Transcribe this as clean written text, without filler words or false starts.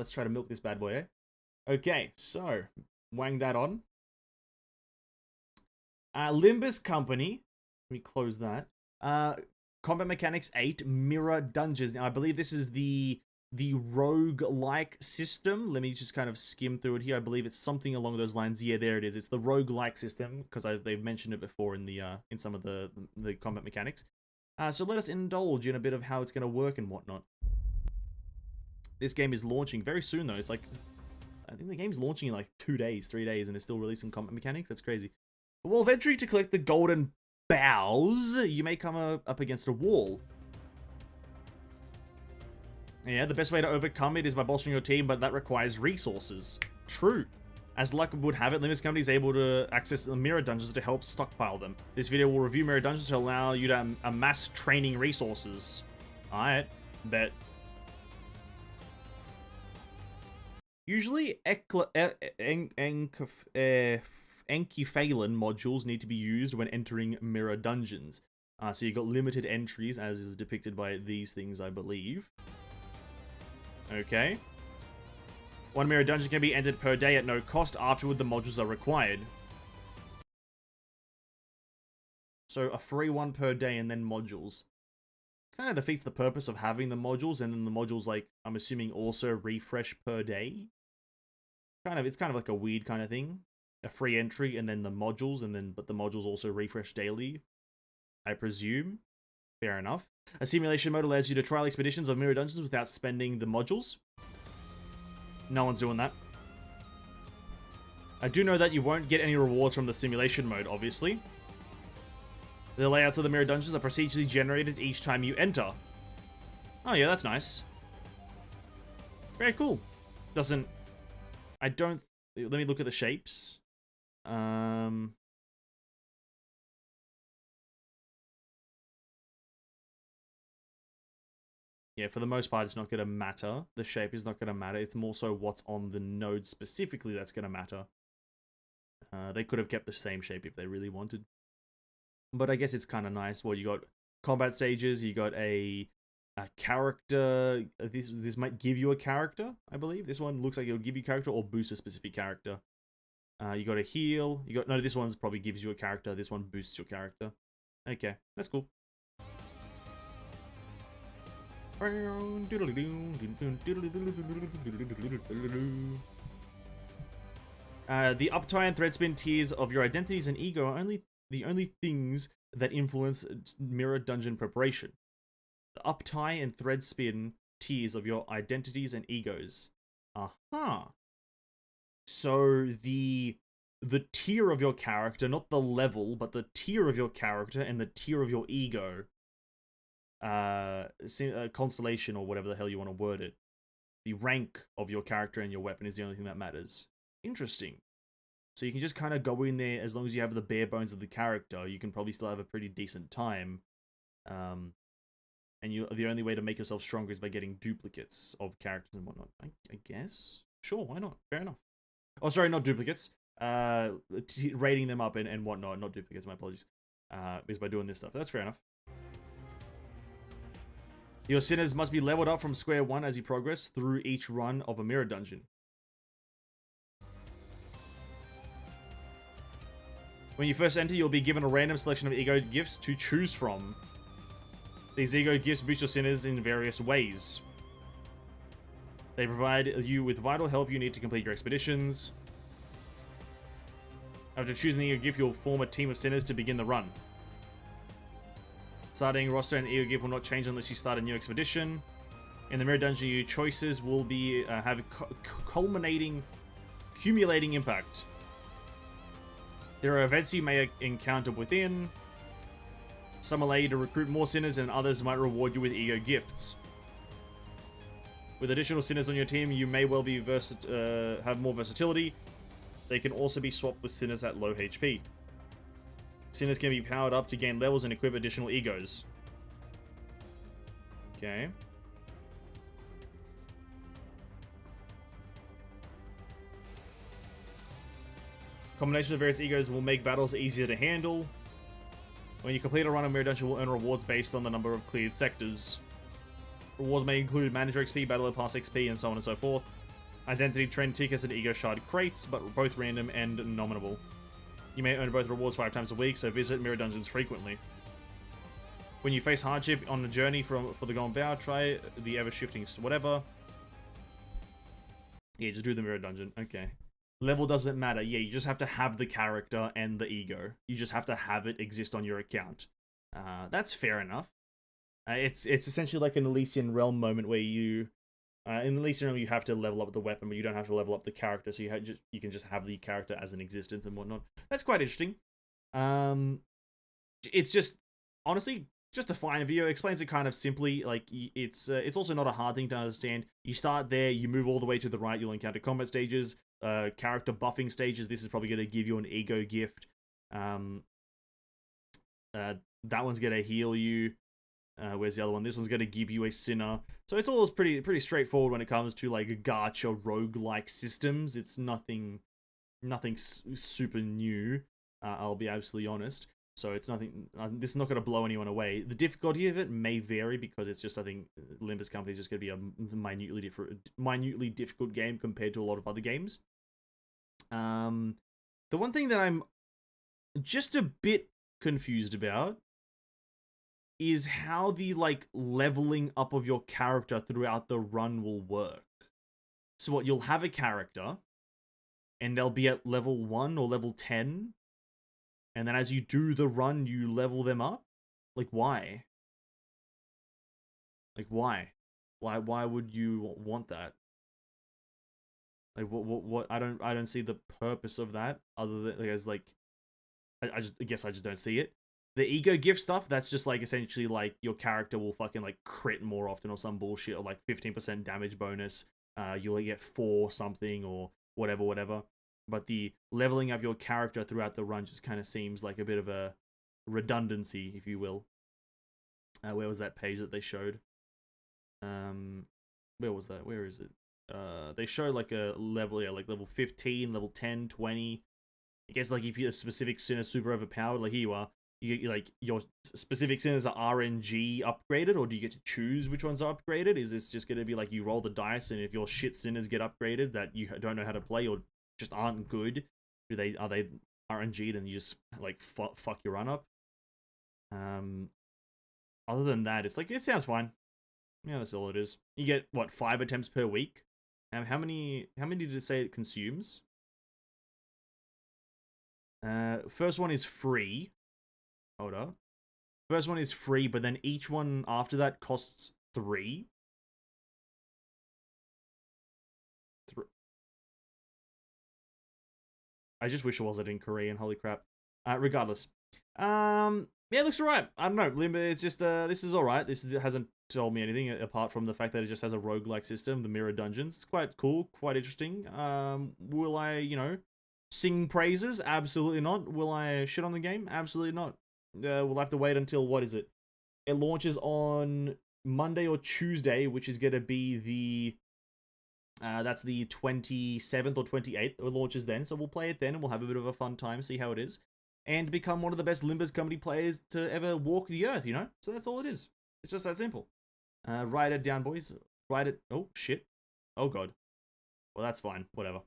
let's try to milk this bad boy, eh? Okay, so, wang that on. Limbus Company. Let me close that. Combat Mechanics 8, Mirror Dungeons. Now, I believe this is the rogue-like system. Let me just kind of skim through it here. I believe it's something along those lines. Yeah, there it is. It's the rogue-like system, because they've mentioned it before in the in some of the combat mechanics. So let us indulge in a bit of how it's going to work and whatnot. This game is launching very soon, though. It's like, I think the game's launching in like 2 days, 3 days, and they're still releasing combat mechanics. That's crazy. While venturing to collect the golden bows, you may come up against a wall. Yeah, the best way to overcome it is by bolstering your team, but that requires resources. True. As luck would have it, Limbus Company is able to access the mirror dungeons to help stockpile them. This video will review mirror dungeons to allow you to amass training resources. Alright, bet. Usually, Enkiphalin modules need to be used when entering mirror dungeons. So you've got limited entries, as is depicted by these things, I believe. Okay. One mirror dungeon can be entered per day at no cost. Afterward, the modules are required. So a free one per day and then modules. Kind of defeats the purpose of having the modules, and then the modules, like, I'm assuming also refresh per day. It's kind of like a weird kind of thing. A free entry and then the modules, but the modules also refresh daily, I presume. Fair enough. A simulation mode allows you to trial expeditions of mirror dungeons without spending the modules. No one's doing that. I do know that you won't get any rewards from the simulation mode, obviously. The layouts of the mirror dungeons are procedurally generated each time you enter. Oh yeah, that's nice. Very cool. Let me look at the shapes. Yeah, for the most part, it's not going to matter. The shape is not going to matter. It's more so what's on the node specifically that's going to matter. They could have kept the same shape if they really wanted. But I guess it's kind of nice. Well, you got combat stages, you got a character. This might give you a character, I believe. This one looks like it'll give you a character or boost a specific character. You got a heal. No, this one probably gives you a character. This one boosts your character. Okay, that's cool. The uptie and threadspin tiers of your identities and ego are the only things that influence mirror dungeon preparation. The uptie and threadspin tiers of your identities and egos. Aha. So the tier of your character, not the level, but the tier of your character and the tier of your ego. Constellation or whatever the hell you want to word it. The rank of your character and your weapon is the only thing that matters. Interesting. So you can just kind of go in there, as long as you have the bare bones of the character, you can probably still have a pretty decent time. And the only way to make yourself stronger is by getting duplicates of characters and whatnot. I guess? Sure, why not? Fair enough. Oh, sorry, not duplicates. Rating them up and whatnot. Not duplicates, my apologies. Is by doing this stuff. That's fair enough. Your sinners must be leveled up from square one as you progress through each run of a mirror dungeon. When you first enter, you'll be given a random selection of ego gifts to choose from. These ego gifts boost your sinners in various ways. They provide you with vital help you need to complete your expeditions. After choosing the ego gift, you'll form a team of sinners to begin the run. Starting roster and ego gift will not change unless you start a new expedition. In the mirror dungeon, your choices will be have accumulating impact. There are events you may encounter within. Some allow you to recruit more sinners, and others might reward you with ego gifts. With additional sinners on your team, you may well be have more versatility. They can also be swapped with sinners at low HP. Sinners can be powered up to gain levels and equip additional egos. Okay. Combinations of various egos will make battles easier to handle. When you complete a run of Mirror Dungeon, you will earn rewards based on the number of cleared sectors. Rewards may include Manager XP, Battle Pass XP, and so on and so forth. Identity trend tickets and ego shard crates, but both random and nominable. You may earn both rewards 5 times a week, so visit mirror dungeons frequently. When you face hardship on a journey for the Golden Bough, try the ever-shifting whatever. Yeah, just do the mirror dungeon. Okay. Level doesn't matter. Yeah, you just have to have the character and the ego. You just have to have it exist on your account. That's fair enough. It's essentially like an Elysian Realm moment where you... in Elysian Realm, you have to level up the weapon, but you don't have to level up the character, so you can just have the character as an existence and whatnot. That's quite interesting. It's just... Honestly... Just a fine video. Explains it kind of simply. Like, it's also not a hard thing to understand. You start there, you move all the way to the right, you'll encounter combat stages, character buffing stages. This is probably going to give you an ego gift. That one's going to heal you. Where's the other one? This one's going to give you a sinner. So it's all pretty straightforward when it comes to like gacha roguelike systems. It's nothing super new. I'll be absolutely honest. So it's nothing. This is not going to blow anyone away. The difficulty of it may vary because it's just, I think Limbus Company is just going to be a minutely difficult game compared to a lot of other games. The one thing that I'm just a bit confused about is how the like leveling up of your character throughout the run will work. So what, you'll have a character and they'll be at level 1 or level 10. And then as you do the run, you level them up? Like, why? Like, why? Why would you want that? Like, what? I don't see the purpose of that, other than, as, like, I guess I just don't see it. The ego gift stuff, that's just, like, essentially, like, your character will fucking, like, crit more often or some bullshit, or, like, 15% damage bonus. You'll get 4 something, or whatever. But the leveling up your character throughout the run just kind of seems like a bit of a redundancy, if you will. Where was that page that they showed? Where was that? Where is it? They show like a level, yeah, like level 15, level 10, 20. I guess like if you're a specific sin is super overpowered, like here you are, you get like your specific sinners are RNG upgraded, or do you get to choose which ones are upgraded? Is this just going to be like you roll the dice, and if your shit sinners get upgraded that you don't know how to play or just aren't good, are they RNG'd and you just like fuck your run up? Other than that, it's like, it sounds fine. Yeah, that's all it is. You get what, 5 attempts per week? How many did it say it consumes? First one is free. Hold up. First one is free, but then each one after that costs 3. I just wish it wasn't in Korean. Holy crap. Regardless. Yeah, it looks alright. I don't know. It's just, this is alright. It hasn't told me anything apart from the fact that it just has a roguelike system, the mirror dungeons. It's quite cool, quite interesting. Will I, sing praises? Absolutely not. Will I shit on the game? Absolutely not. We'll have to wait until, what is it? It launches on Monday or Tuesday, which is going to be the... that's the 27th or 28th. It launches then, so we'll play it then, and we'll have a bit of a fun time, see how it is. And become one of the best Limbus Company players to ever walk the earth, So that's all it is. It's just that simple. Write it down, boys. Write it... Oh, shit. Oh, God. Well, that's fine. Whatever.